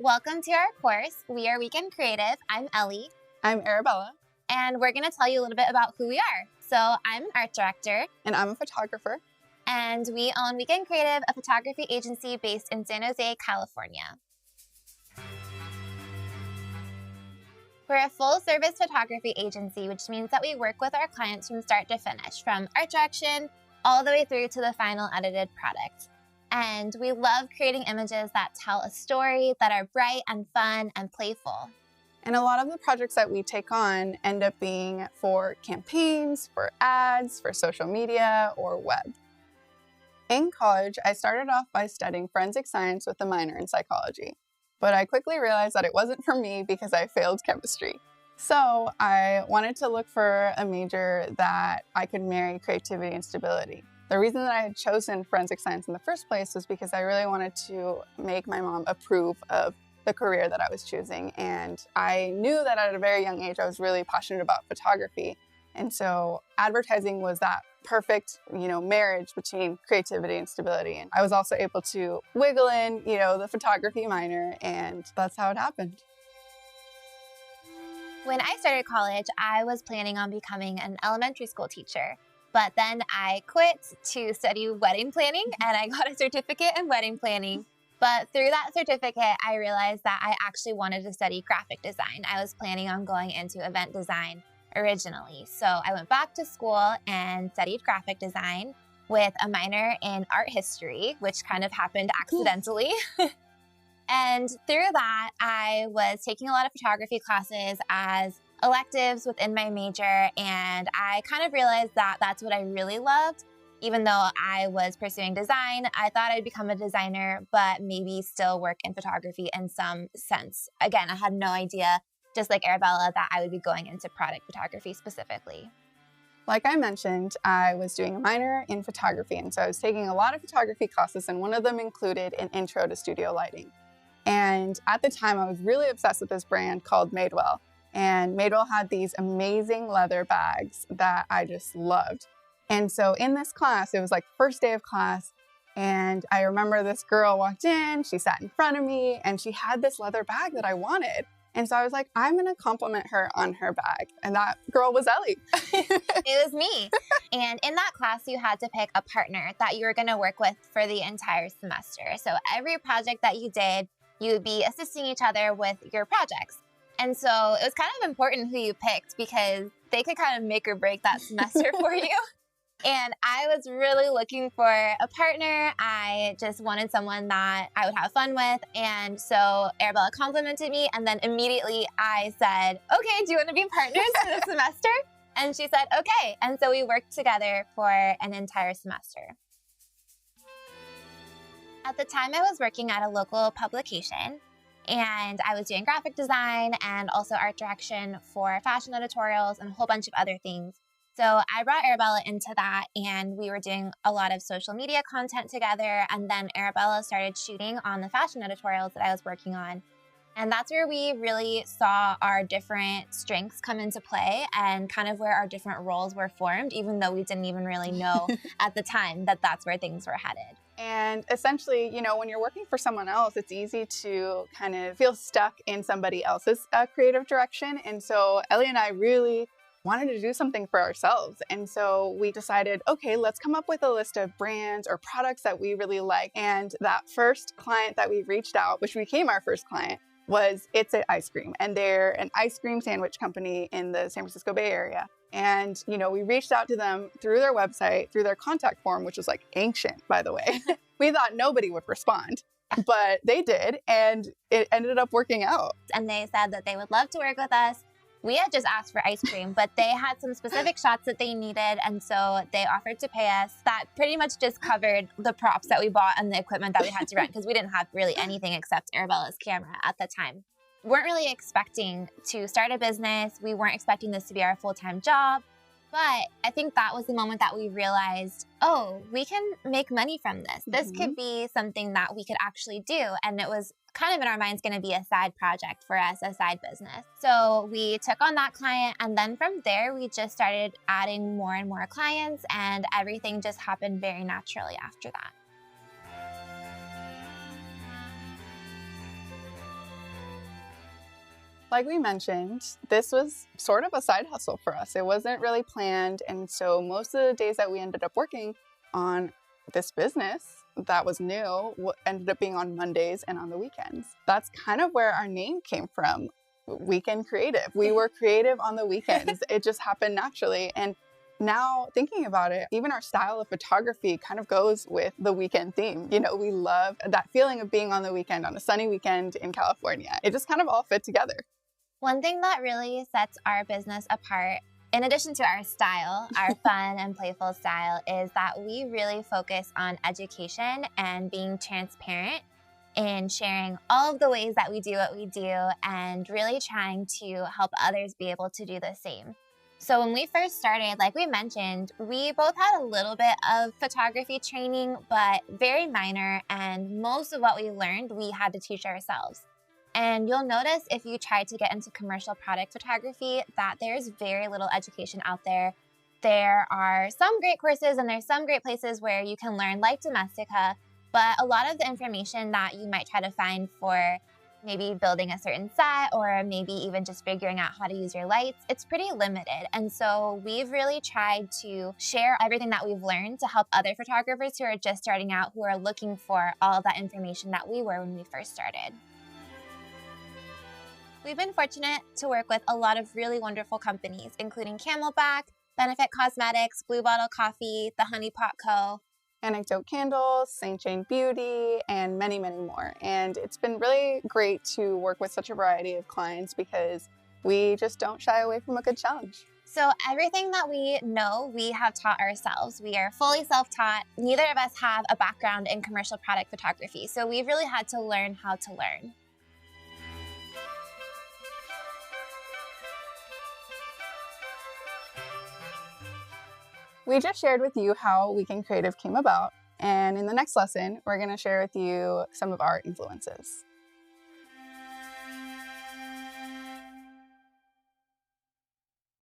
welcome to our course. We are Weekend Creative. I'm Ellie. I'm Arabella. And we're going to tell you a little bit about who we are. So I'm an art director. And I'm a photographer. And we own Weekend Creative, a photography agency based in San Jose, California. We're a full-service photography agency, which means that we work with our clients from start to finish, from art direction all the way through to the final edited product. And we love creating images that tell a story, that are bright and fun and playful. And a lot of the projects that we take on end up being for campaigns, for ads, for social media, or web. In college, I started off by studying forensic science with a minor in psychology. But I quickly realized that it wasn't for me because I failed chemistry. So I wanted to look for a major that I could marry creativity and stability. The reason that I had chosen forensic science in the first place was because I really wanted to make my mom approve of the career that I was choosing. And I knew that at a very young age, I was really passionate about photography. And so advertising was that perfect, marriage between creativity and stability. And I was also able to wiggle in, the photography minor, and that's how it happened. When I started college, I was planning on becoming an elementary school teacher. But then I quit to study wedding planning, and I got a certificate in wedding planning. But through that certificate, I realized that I actually wanted to study graphic design. I was planning on going into event design originally. So I went back to school and studied graphic design with a minor in art history, which kind of happened accidentally. And through that, I was taking a lot of photography classes as electives within my major, and I kind of realized that that's what I really loved. Even though I was pursuing design, I thought I'd become a designer, but maybe still work in photography in some sense. Again, I had no idea, just like Arabella, that I would be going into product photography specifically. Like I mentioned, I was doing a minor in photography, and so I was taking a lot of photography classes, and one of them included an intro to studio lighting. And at the time, I was really obsessed with this brand called Madewell. And Madewell had these amazing leather bags that I just loved. And so in this class, it was like first day of class, and I remember this girl walked in, she sat in front of me, and she had this leather bag that I wanted. And so I was like, I'm going to compliment her on her bag. And that girl was Ellie. It was me. And in that class, you had to pick a partner that you were going to work with for the entire semester. So every project that you did, you would be assisting each other with your projects. And so it was kind of important who you picked because they could kind of make or break that semester for you. And I was really looking for a partner. I just wanted someone that I would have fun with. And so Arabella complimented me. And then immediately I said, okay, do you want to be partners for the semester? And she said, okay. And so we worked together for an entire semester. At the time, I was working at a local publication. And I was doing graphic design and also art direction for fashion editorials and a whole bunch of other things. So I brought Arabella into that, and we were doing a lot of social media content together. And then Arabella started shooting on the fashion editorials that I was working on. And that's where we really saw our different strengths come into play and kind of where our different roles were formed, even though we didn't even really know at the time that that's where things were headed. And essentially, when you're working for someone else, it's easy to kind of feel stuck in somebody else's creative direction. And so Ellie and I really wanted to do something for ourselves. And so we decided, okay, let's come up with a list of brands or products that we really like. And that first client that we reached out, which became our first client, was It's It Ice Cream. And they're an ice cream sandwich company in the San Francisco Bay Area. And, we reached out to them through their website, through their contact form, which was like ancient, by the way. We thought nobody would respond, but they did. And it ended up working out. And they said that they would love to work with us. We had just asked for ice cream, but they had some specific shots that they needed. And so they offered to pay us. That pretty much just covered the props that we bought and the equipment that we had to rent because we didn't have really anything except Arabella's camera at the time. We weren't really expecting to start a business. We weren't expecting this to be our full-time job. But I think that was the moment that we realized, oh, we can make money from this. This could be something that we could actually do. And it was kind of in our minds going to be a side project for us, a side business. So we took on that client. And then from there, we just started adding more and more clients. And everything just happened very naturally after that. Like we mentioned, this was sort of a side hustle for us. It wasn't really planned. And so most of the days that we ended up working on this business that was new ended up being on Mondays and on the weekends. That's kind of where our name came from, Weekend Creative. We were creative on the weekends. It just happened naturally. And now thinking about it, even our style of photography kind of goes with the weekend theme. You know, we love that feeling of being on the weekend, on a sunny weekend in California. It just kind of all fit together. One thing that really sets our business apart, in addition to our style, our fun and playful style, is that we really focus on education and being transparent in sharing all of the ways that we do what we do and really trying to help others be able to do the same. So when we first started, like we mentioned, we both had a little bit of photography training, but very minor, and most of what we learned, we had to teach ourselves. And you'll notice if you try to get into commercial product photography that there's very little education out there. There are some great courses and there's some great places where you can learn, like Domestika, but a lot of the information that you might try to find for maybe building a certain set or maybe even just figuring out how to use your lights, it's pretty limited. And so we've really tried to share everything that we've learned to help other photographers who are just starting out, who are looking for all of that information that we were when we first started. We've been fortunate to work with a lot of really wonderful companies, including Camelback, Benefit Cosmetics, Blue Bottle Coffee, the Honey Pot Co., Anecdote Candles, St. Jane Beauty, and many, many more. And it's been really great to work with such a variety of clients because we just don't shy away from a good challenge. So everything that we know, we have taught ourselves. We are fully self-taught. Neither of us have a background in commercial product photography, so we've really had to learn how to learn. We just shared with you how Weekend Creative came about, and in the next lesson, we're going to share with you some of our influences.